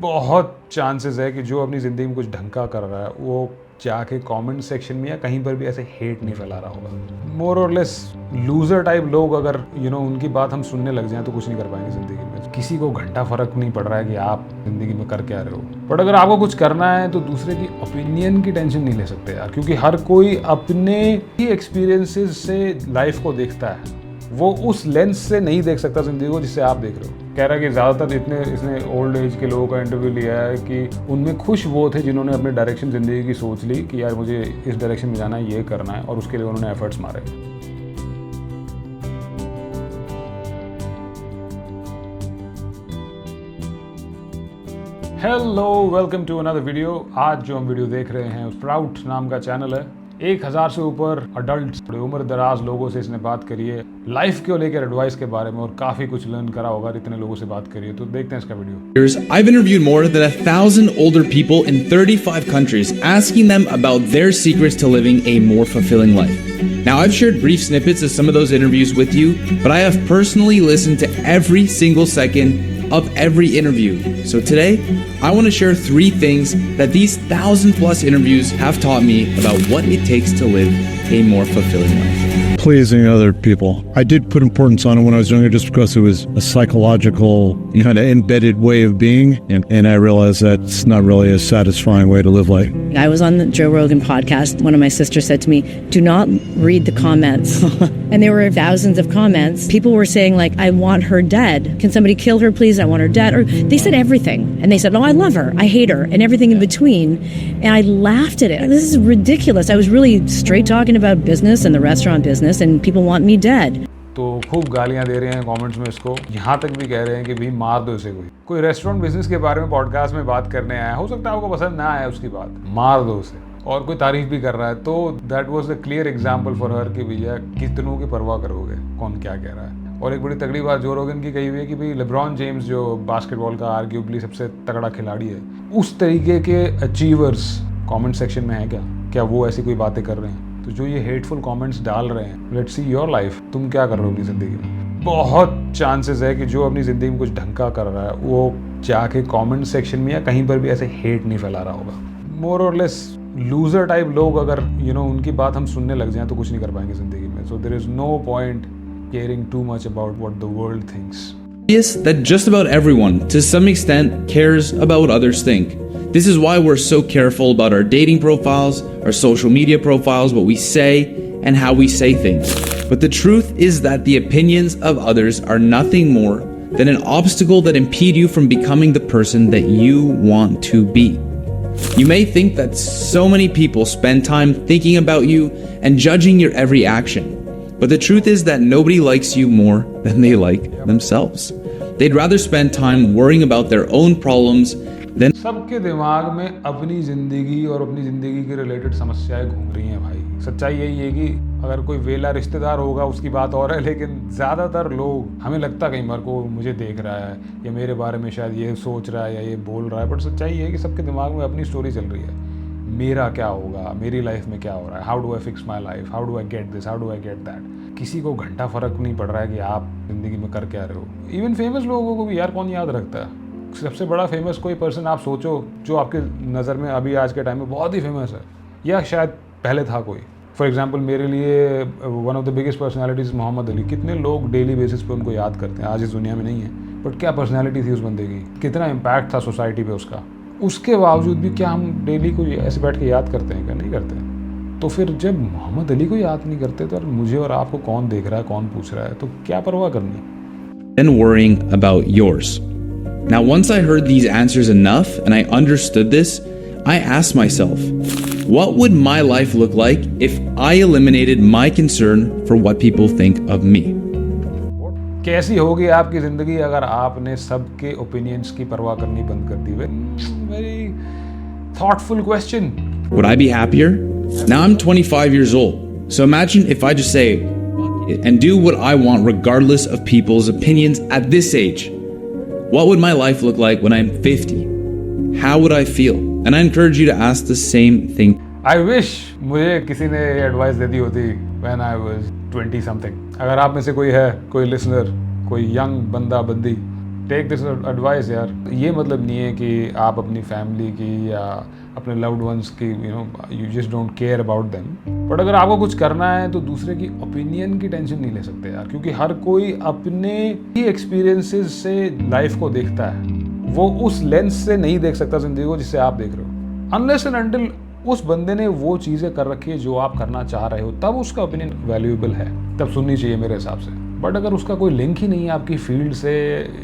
बहुत चांसेस है कि जो अपनी ज़िंदगी में कुछ ढंग का कर रहा है वो जाके कमेंट सेक्शन में या कहीं पर भी ऐसे हेट नहीं फैला रहा होगा। मोर और लेस लूज़र टाइप लोग अगर उनकी बात हम सुनने लग जाएं तो कुछ नहीं कर पाएंगे ज़िंदगी में। किसी को घंटा फ़र्क नहीं पड़ रहा है कि आप ज़िंदगी में कर क्या रहे हो, बट अगर आपको कुछ करना है तो दूसरे की ओपिनियन की टेंशन नहीं ले सकते यार, क्योंकि हर कोई अपने ही एक्सपीरियंसेस से लाइफ को देखता है। वो उस लेंस से नहीं देख सकता ज़िंदगी को जिससे आप देख रहे हो। कह रहा है कि ज़्यादातर इसने ओल्ड एज के लोगों का इंटरव्यू लिया है कि उनमें खुश वो थे जिन्होंने अपने डायरेक्शन ज़िंदगी की सोच ली कि यार मुझे इस डायरेक्शन में जाना है, ये करना है, और उसके लिए उन्होंने एफर्ट्स मारे। Hello, welcome to another video. आज जो हम वीडियो देख रहे हैं स्प्राउट नाम का चैनल है। 1000 से ऊपर अडल्ट बड़े उम्र दराज लोगों से इसने बात करी है लाइफ को लेकर एडवाइस के बारे में, और काफ़ी कुछ लर्न करा होगा। इतने लोगों से बात करी है, तो देखते हैं इसका video. I've interviewed more than 1,000 older people in 35 countries, asking them about their secrets to living a more fulfilling life. Now, I've shared brief snippets of some of those interviews with you, but I have personally listened to every single second of every interview. So today, I want to share 3 things that these 1,000+ interviews have taught me about what it takes to live a more fulfilling life. Pleasing other people. I did put importance on it when I was younger just because it was a psychological, kind of embedded way of being. And I realized that's not really a satisfying way to live life. I was on the Joe Rogan podcast. One of my sisters said to me, do not read the comments. And there were thousands of comments. People were saying like, I want her dead. Can somebody kill her, please? I want her dead. Or they said everything. And they said, no, I love her. I hate her. And everything in between. And I laughed at it. This is ridiculous. I was really straight talking about business and the restaurant business. And people want me dead. तो खूब गालियां दे रहे हैं comments में इसको, यहाँ तक भी कह रहे हैं कि भाई मार दो इसे। कोई रेस्टोरेंट बिजनेस के बारे में पॉडकास्ट में बात करने आया, हो सकता है आपको पसंद ना आए उसकी बात, मार दो उसे। और कोई तारीफ भी कर रहा है तो that was a clear example for her कि भैया कितनों की परवाह करोगे, कौन क्या कह रहा है। और एक बड़ी तगड़ी बात जो रोगन की कही हुई है कि भाई लेब्रॉन जेम्स जो बास्केटबॉल का आर्ग्यूबली सबसे तगड़ा खिलाड़ी है, उस तरीके के अचीवर्स कमेंट सेक्शन में है क्या वो ऐसी कोई बातें कर रहे हैं? तो जो ये हेटफुल कमेंट्स डाल रहे हैं, लेट्स सी योर लाइफ, तुम क्या कर रहे हो अपनी ज़िंदगी में। बहुत चांसेस है कि जो अपनी ज़िंदगी में कुछ ढंग का कर रहा है वो जाके कमेंट सेक्शन में या कहीं पर भी ऐसे हेट नहीं फैला रहा होगा। मोर और लेस लूज़र टाइप लोग अगर उनकी बात हम सुनने लग जाएं तो कुछ नहीं कर पाएंगे ज़िंदगी में। So there is no point caring too much about what the world thinks. Yes, that just about everyone, to some extent, cares about what others think. This is why we're so careful about our dating profiles, our social media profiles, what we say, and how we say things. But the truth is that the opinions of others are nothing more than an obstacle that impede you from becoming the person that you want to be. You may think that so many people spend time thinking about you and judging your every action. But the truth is that nobody likes you more than they like themselves. They'd rather spend time worrying about their own problems than... सबके दिमाग में अपनी ज़िंदगी और अपनी ज़िंदगी के related समस्याएं घूम रही हैं भाई। सच्चाई यही है कि अगर कोई वेला रिश्तेदार होगा उसकी बात और है, लेकिन ज़्यादातर लोग, हमें लगता कई बार को मुझे देख रहा है या मेरे बारे में शायद ये सोच रहा है या ये बोल रहा है, बट सच्चाई ये है कि सबके दिमाग में अपनी स्टोरी चल रही है। मेरा क्या होगा, मेरी लाइफ में क्या हो रहा है, how do I fix my life, how do I get this, how do I get that. किसी को घंटा फ़र्क नहीं पड़ रहा है कि आप ज़िंदगी में कर क्या रहे हो। इवन फेमस लोगों को भी यार कौन याद रखता है। सबसे बड़ा फेमस कोई पर्सन आप सोचो जो आपके नज़र में अभी आज के टाइम में बहुत ही फेमस है, या शायद पहले था कोई। फॉर एग्जाम्पल मेरे लिए one of the biggest personalities Muhammad Ali. कितने लोग डेली बेसिस पे उनको याद करते हैं, आज इस दुनिया में नहीं है, बट क्या पर्सनैलिटी थी उस बंदे की, कितना इम्पैक्ट था सोसाइटी पे उसका। उसके बावजूद भी क्या हम डेली को ऐसे बैठ के याद करते हैं? क्या नहीं करते? तो फिर जब मोहम्मद अली को याद नहीं करते तो मुझे और आपको कौन देख रहा है, कौन पूछ रहा है, तो क्या परवाह करनी। and worrying about yours. Now, once I heard these answers enough and I understood this, I asked myself, what would my life look like if I eliminated my concern for what people think of me? कैसी होगी आपकी ज़िंदगी अगर आपने सबके opinions की परवाह करनी बंद कर दी? Very thoughtful question. Would I be happier? Now I'm 25 years old. So imagine if I just say "Fuck it" and do what I want regardless of people's opinions at this age. What would my life look like when I'm 50? How would I feel? And I encourage you to ask the same thing. I wish मुझे किसी ने advice दे दी होती when I was 20 something. अगर आप में से कोई है, कोई लिसनर, कोई यंग बंदा बंदी, टेक दिस एडवाइस यार। ये मतलब नहीं है कि आप अपनी फैमिली की या अपने लव्ड वंस की you just don't care about them, but अगर आपको कुछ करना है तो दूसरे की ओपिनियन की टेंशन नहीं ले सकते यार, क्योंकि हर कोई अपने ही एक्सपीरियंसेस से लाइफ को देखता है। वो उस लेंस से नहीं देख सकता जिंदगी को जिससे आप देख रहे हो, अनलेस एंड अनटिल उस बंदे ने वो चीज़ें कर रखी है जो आप करना चाह रहे हो, तब उसका ओपिनियन वैल्यूएबल है, तब सुननी चाहिए मेरे हिसाब से। बट अगर उसका कोई लिंक ही नहीं है आपकी फील्ड से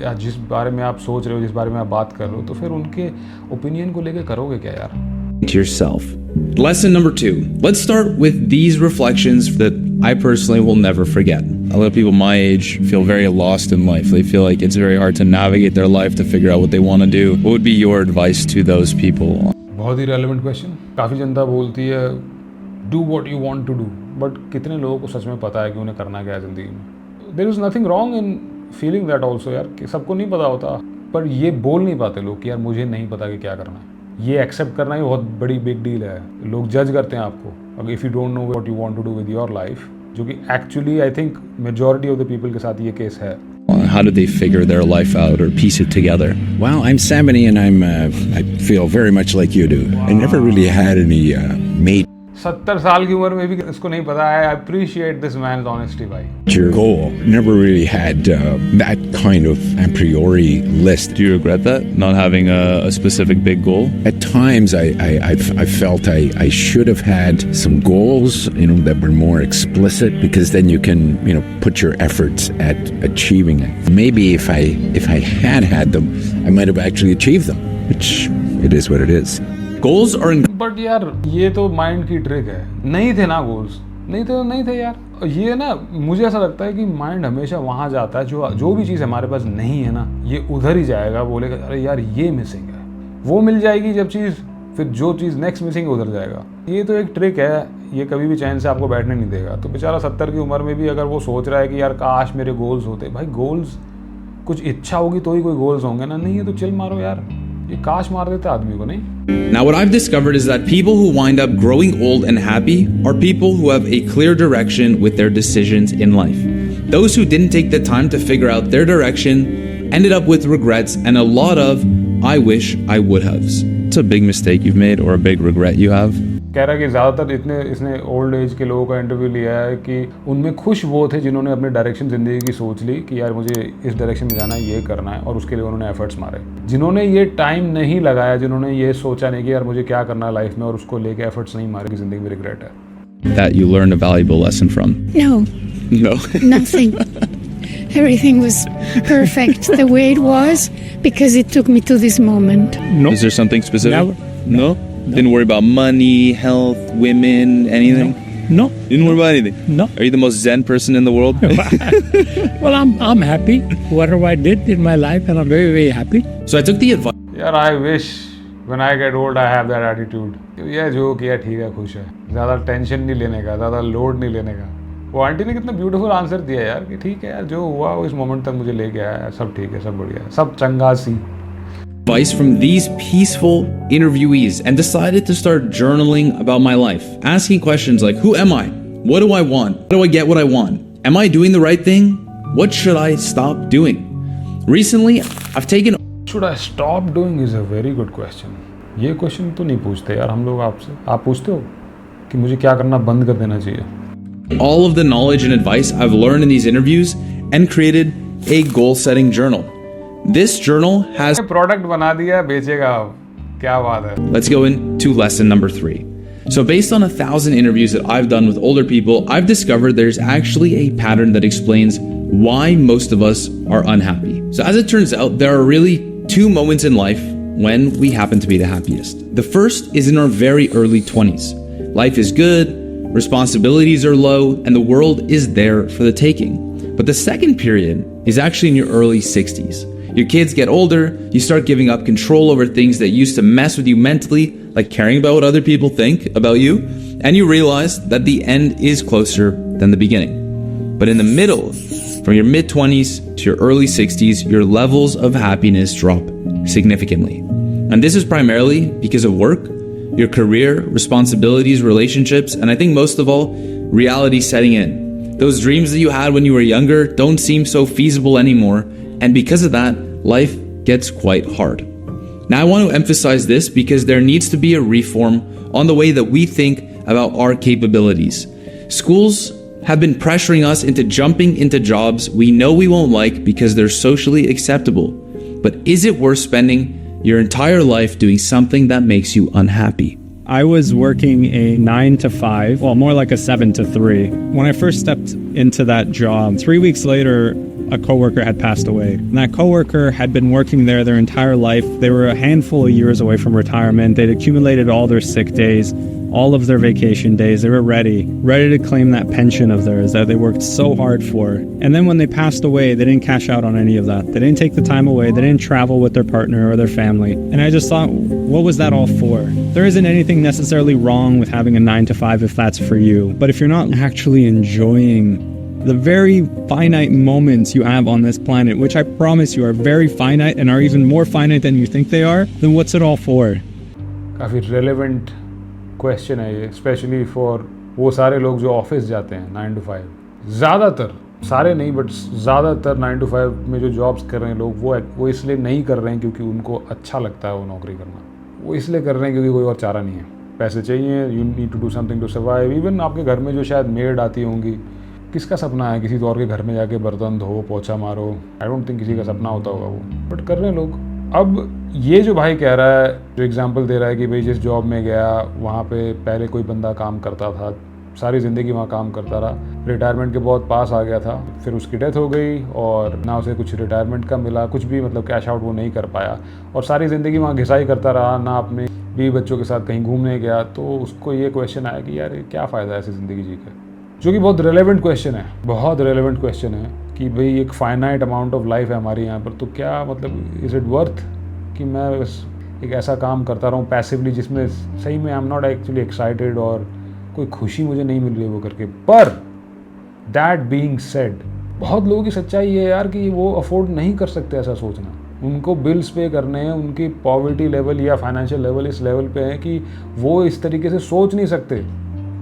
या जिस बारे में आप सोच रहे हो, जिस बारे में आप बात कर रहे हो, तो फिर उनके ओपिनियन को लेके करोगे क्या यार? To yourself. Lesson number 2. Let's start with these reflections that I personally will never forget. A lot of people my age feel very lost in life. They feel like it's very hard to navigate their life to figure out what they want to do. What would be your advice to those people? बहुत ही relevant question. काफ़ी जनता बोलती है do what you want to do, but कितने लोगों को सच में पता है कि उन्हें करना क्या है ज़िंदगी में? There is nothing wrong in feeling that also यार, कि सबको नहीं पता होता, पर ये बोल नहीं पाते लोग कि यार मुझे नहीं पता कि क्या करना है। ये एक्सेप्ट करना ही बहुत बड़ी बिग डील है। लोग जज करते हैं आपको अगर if you don't know what you want to do with your life, जो कि actually I think majority of the people के साथ ये केस है। How do they figure their life out or piece it together? Well, I'm Samini, and I feel very much like you do. I never really had any major 70 साल की उम्र में भी इसको नहीं पता है। I appreciate this man's honesty भाई। goal. Never really had that kind of a priori list. Do you regret that, not having a specific big goal? At times, I felt I should have had some goals, that were more explicit, because then you can, put your efforts at achieving it. Maybe if I had them, I might have actually achieved them, which it is what it is. Goals are but यार ये तो mind की trick है। नहीं थे ना goals, नहीं थे यार। ये ना मुझे ऐसा लगता है कि माइंड हमेशा वहाँ जाता है जो भी चीज़ हमारे पास नहीं है ना, ये उधर ही जाएगा, बोलेगा अरे यार ये मिसिंग है, वो मिल जाएगी जब चीज़, फिर जो चीज़ नेक्स्ट मिसिंग है उधर जाएगा। ये तो एक ट्रिक है, ये कभी भी चैन से आपको बैठने नहीं देगा। तो बेचारा 70 की उम्र में भी अगर वो सोच रहा है कि यार काश मेरे गोल्स होते, भाई गोल्स कुछ इच्छा होगी तो ही कोई गोल्स होंगे ना, नहीं है तो चिल मारो यार। ये काश मार देते आदमी को, नहीं। Now, what I've discovered is that people who wind up growing old and happy are people who have a clear direction with their decisions in life. Those who didn't take the time to figure out their direction ended up with regrets and a lot of I wish I would haves. It's a big mistake you've made or a big regret you have. कह रहा है कि ज़्यादातर इसने old age के लोगों का interview लिया है कि उनमें खुश वो थे जिन्होंने अपने डायरेक्शन ज़िंदगी की सोच ली कि यार मुझे इस डायरेक्शन में जाना है, ये करना है, और उसके लिए उन्होंने एफर्ट्स मारे। जिन्होंने ये टाइम नहीं लगाया, जिन्होंने ये सोचा नहीं कि यार मुझे क्या करना है लाइफ में, और उसको लेके एफर्ट्स नहीं मारे, की ज़िंदगी में रिग्रेट है। That you learned a valuable lesson from. No, No. nothing. Everything was perfect the way it was because it took me to this moment. No. Is there something specific? Never. No? Didn't worry about money, health, women, anything? No. Didn't worry about anything? No. Are you the most zen person in the world? Well, I'm happy. Whatever I did in my life, and I'm very, very happy. So I took the advice. यार I wish when I get old I have that attitude. ये जो किया ठीक है, खुश है, ज़्यादा tension नहीं लेने का, ज़्यादा लोड नहीं लेने का। वो आंटी ने कितना ब्यूटीफुल आंसर दिया यार कि ठीक है यार, जो हुआ वो इस मोमेंट तक मुझे लेके आया, सब ठीक है, सब बढ़िया है, सब चंगा सी। Advice from these peaceful interviewees and decided to start journaling about my life, asking questions like, who am I? What do I want? How do I get what I want? Am I doing the right thing? What should I stop doing? Recently, I've taken Should I stop doing is a very good question. ये question तो नहीं पूछते यार हम लोग आपसे। आप पूछते हो कि मुझे क्या करना बंद कर देना चाहिए? all of the knowledge and advice I've learned in these interviews and created a goal-setting journal. This journal has product बना दिया, बेचेगा आप, क्या बात है। Let's go into lesson number 3. So based on 1,000 interviews that I've done with older people, I've discovered there's actually a pattern that explains why most of us are unhappy. So as it turns out, there are really 2 moments in life when we happen to be the happiest. The first is in our very early 20s. Life is good, responsibilities are low, and the world is there for the taking. But the second period is actually in your early 60s. Your kids get older, you start giving up control over things that used to mess with you mentally, like caring about what other people think about you, and you realize that the end is closer than the beginning. But in the middle, from your mid-20s to your early 60s, your levels of happiness drop significantly. And this is primarily because of work, your career, responsibilities, relationships, and I think most of all, reality setting in. Those dreams that you had when you were younger don't seem so feasible anymore, and because of that, life gets quite hard. Now, I want to emphasize this because there needs to be a reform on the way that we think about our capabilities. Schools have been pressuring us into jumping into jobs we know we won't like because they're socially acceptable. But is it worth spending your entire life doing something that makes you unhappy? I was working a 9 to 5, well, more like a 7 to 3. When I first stepped into that job, 3 weeks later, a coworker had passed away. And that coworker had been working there their entire life. They were a handful of years away from retirement. They'd accumulated all their sick days, all of their vacation days. They were ready to claim that pension of theirs that they worked so hard for. And then when they passed away, they didn't cash out on any of that. They didn't take the time away. They didn't travel with their partner or their family. And I just thought, what was that all for? There isn't anything necessarily wrong with having a 9 to 5 if that's for you. But if you're not actually enjoying the very finite moments you have on this planet, which I promise you are very finite and are even more finite than you think they are, then what's it all for? काफ़ी relevant question है ये, specially for वो सारे लोग जो office जाते हैं 9 to 5। ज़्यादातर, सारे नहीं बट ज़्यादातर 9 to 5 में जो जॉब्स कर रहे हैं लोग वो इसलिए नहीं कर रहे हैं क्योंकि उनको अच्छा लगता है वो नौकरी करना। वो इसलिए कर रहे हैं क्योंकि कोई और चारा नहीं है, पैसे चाहिए, you need to do something to survive. Even आपके घर में जो शायद मेड आती होंगी, किसका सपना है किसी और के घर में जाके बर्तन धो, पोछा मारो? आई डोंट थिंक किसी का सपना होता होगा वो, बट कर रहे हैं लोग। अब ये जो भाई कह रहा है, जो एग्जांपल दे रहा है कि भाई जिस जॉब में गया वहाँ पे पहले कोई बंदा काम करता था, सारी ज़िंदगी वहाँ काम करता रहा, रिटायरमेंट के बहुत पास आ गया था, फिर उसकी डेथ हो गई और ना उसे कुछ रिटायरमेंट का मिला, कुछ भी मतलब कैश आउट वो नहीं कर पाया और सारी ज़िंदगी वहाँ घिसाई करता रहा, ना अपने बीवी बच्चों के साथ कहीं घूमने गया। तो उसको ये क्वेश्चन आया कि यार क्या फ़ायदा है ऐसी ज़िंदगी जी के, जो कि बहुत रेलेवेंट क्वेश्चन है, बहुत रेलेवेंट क्वेश्चन है कि भाई एक फाइनाइट अमाउंट ऑफ लाइफ है हमारी यहाँ पर, तो क्या मतलब इज़ इट वर्थ कि मैं एक ऐसा काम करता रहूँ पैसिवली जिसमें सही में I am not actually excited और कोई खुशी मुझे नहीं मिल रही वो करके। पर दैट बीइंग सेड, बहुत लोगों की सच्चाई है यार कि वो अफोर्ड नहीं कर सकते ऐसा सोचना। उनको बिल्स पे करने हैं, उनकी पॉवर्टी लेवल या फाइनेंशियल लेवल इस लेवल पे है कि वो इस तरीके से सोच नहीं सकते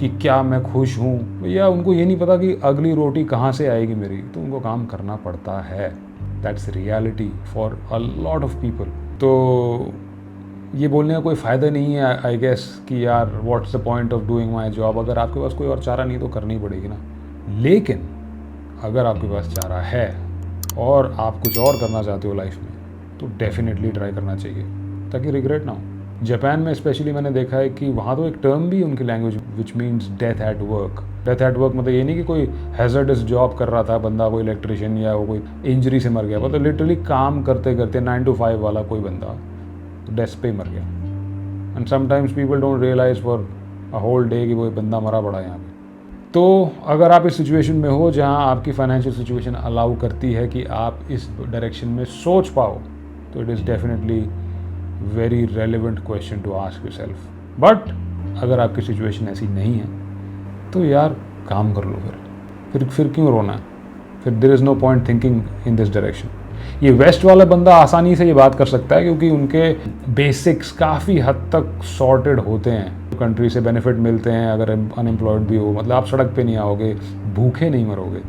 कि क्या मैं खुश हूँ, या उनको ये नहीं पता कि अगली रोटी कहाँ से आएगी मेरी, तो उनको काम करना पड़ता है। That's reality for a lot of people. तो ये बोलने का कोई फ़ायदा नहीं है आई गेस कि यार what's the point of doing my job. अगर आपके पास कोई और चारा नहीं तो करनी पड़ेगी ना। लेकिन अगर आपके पास चारा है और आप कुछ और करना चाहते हो लाइफ में, तो डेफिनेटली ट्राई करना चाहिए ताकि रिग्रेट ना हो। जापान में स्पेशली मैंने देखा है कि वहाँ तो एक टर्म भी उनकी language which means death at work. Death at work मतलब ये नहीं कि कोई हैजर्डस जॉब कर रहा था बंदा, कोई इलेक्ट्रिशियन या वो कोई इंजरी से मर गया, मतलब लिटरली काम करते करते 9 to 5 वाला कोई बंदा तो डेथ पे मर गया। And sometimes people don't realise for a whole day कि वो बंदा मरा पड़ा है यहाँ पे। तो अगर आप इस सिचुएशन में हो जहाँ आपकी फाइनेंशियल सिचुएशन अलाउ करती है कि आप इस डायरेक्शन में सोच पाओ, तो it is definitely very relevant question to ask yourself. But अगर आपकी सिचुएशन ऐसी नहीं है तो यार काम कर लो, फिर क्यों रोना है? फिर there is no point thinking in this direction. ये वेस्ट वाला बंदा आसानी से ये बात कर सकता है क्योंकि उनके बेसिक्स काफ़ी हद तक सॉर्टेड होते हैं, कंट्री से बेनिफिट मिलते हैं। अगर अनएम्प्लॉयड भी हो, मतलब आप सड़क पे नहीं आओगे, भूखे नहीं मरोगे।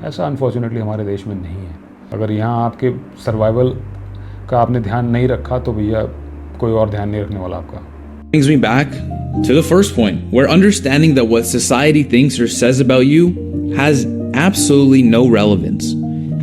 ऐसा अनफॉर्चुनेटली हमारे देश में नहीं है। अगर यहाँ आपके सर्वाइवल का आपने ध्यान नहीं रखा तो भैया कोई और ध्यान नहीं रखने वाला आपका। Brings me back to the first point, where understanding that what society thinks or says about you has absolutely no relevance.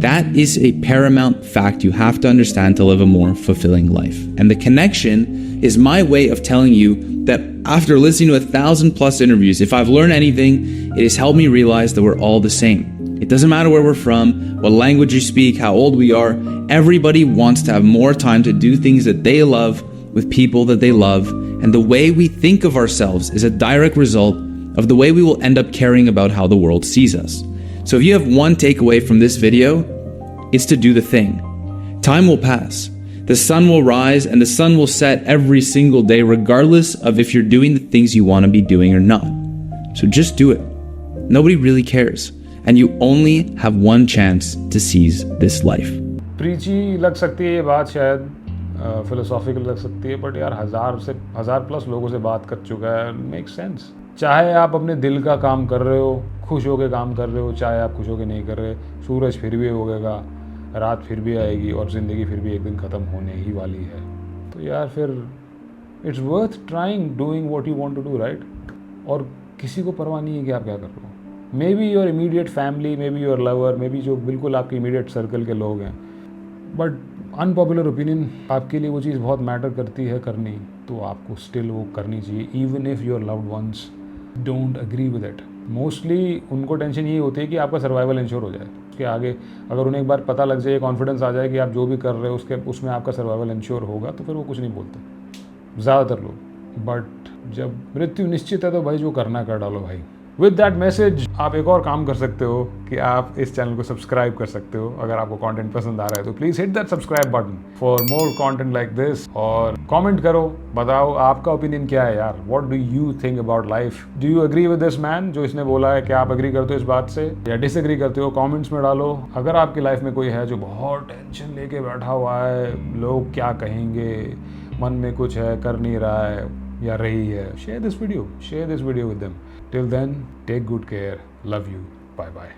That is a paramount fact you have to understand to live a more fulfilling life. And the connection is my way of telling you that after listening to 1,000+ interviews, if I've learned anything, it has helped me realize that we're all the same. It doesn't matter where we're from, what language you speak, how old we are. Everybody wants to have more time to do things that they love with people that they love. And the way we think of ourselves is a direct result of the way we will end up caring about how the world sees us. So if you have one takeaway from this video, it's to do the thing. Time will pass. The sun will rise and the sun will set every single day, regardless of if you're doing the things you want to be doing or not. So just do it. Nobody really cares. And you only have one chance to seize this life. प्रीची लग सकती है ये बात, शायद philosophical लग सकती है, but यार 1000+ लोगों से बात कर चुका है, मेक सेंस। चाहे आप अपने दिल का काम कर रहे हो, खुश होकर काम कर रहे हो, चाहे आप खुश होकर नहीं कर रहे, सूरज फिर भी उगेगा, रात फिर भी आएगी और ज़िंदगी फिर भी एक दिन ख़त्म होने ही वाली है। तो यार फिर it's worth trying doing what you want to do, right? और किसी को परवाह नहीं है कि आप क्या कर रहे हो। May be your immediate family, may be your lover, may be जो बिल्कुल आपके इमीडिएट सर्कल के लोग हैं, बट अनपॉपुलर ओपिनियन आपके लिए वो चीज़ बहुत मैटर करती है करनी, तो आपको स्टिल वो करनी चाहिए even if your loved ones don't agree with it. Mostly उनको टेंशन ये होती है कि आपका सर्वाइवल इंश्योर हो जाए, उसके आगे अगर उन्हें एक बार पता लग जाए, कॉन्फिडेंस आ जाए कि आप जो भी कर रहे हो उसमें आपका सर्वाइवल इंश्योर होगा, तो फिर वो कुछ नहीं बोलते ज़्यादातर लोग। बट जब मृत्यु निश्चित है तो भाई जो करना कर डालो भाई। विद दैट मैसेज आप एक और काम कर सकते हो कि आप इस चैनल को सब्सक्राइब कर सकते हो। अगर आपको कंटेंट पसंद आ रहा है तो please hit that subscribe button for more content like this. और कमेंट करो, बताओ आपका ओपिनियन क्या है यार। What do you think about life? Do you agree with this man जो इसने बोला है? क्या आप एग्री करते हो इस बात से या डिसएग्री करते हो? कमेंट्स में डालो। अगर आपकी लाइफ में कोई है जो बहुत टेंशन लेके बैठा हुआ है, लोग क्या कहेंगे, मन में कुछ है, कर नहीं रहा है या रही है, share this video with them. Till then, take good care. Love you. Bye bye.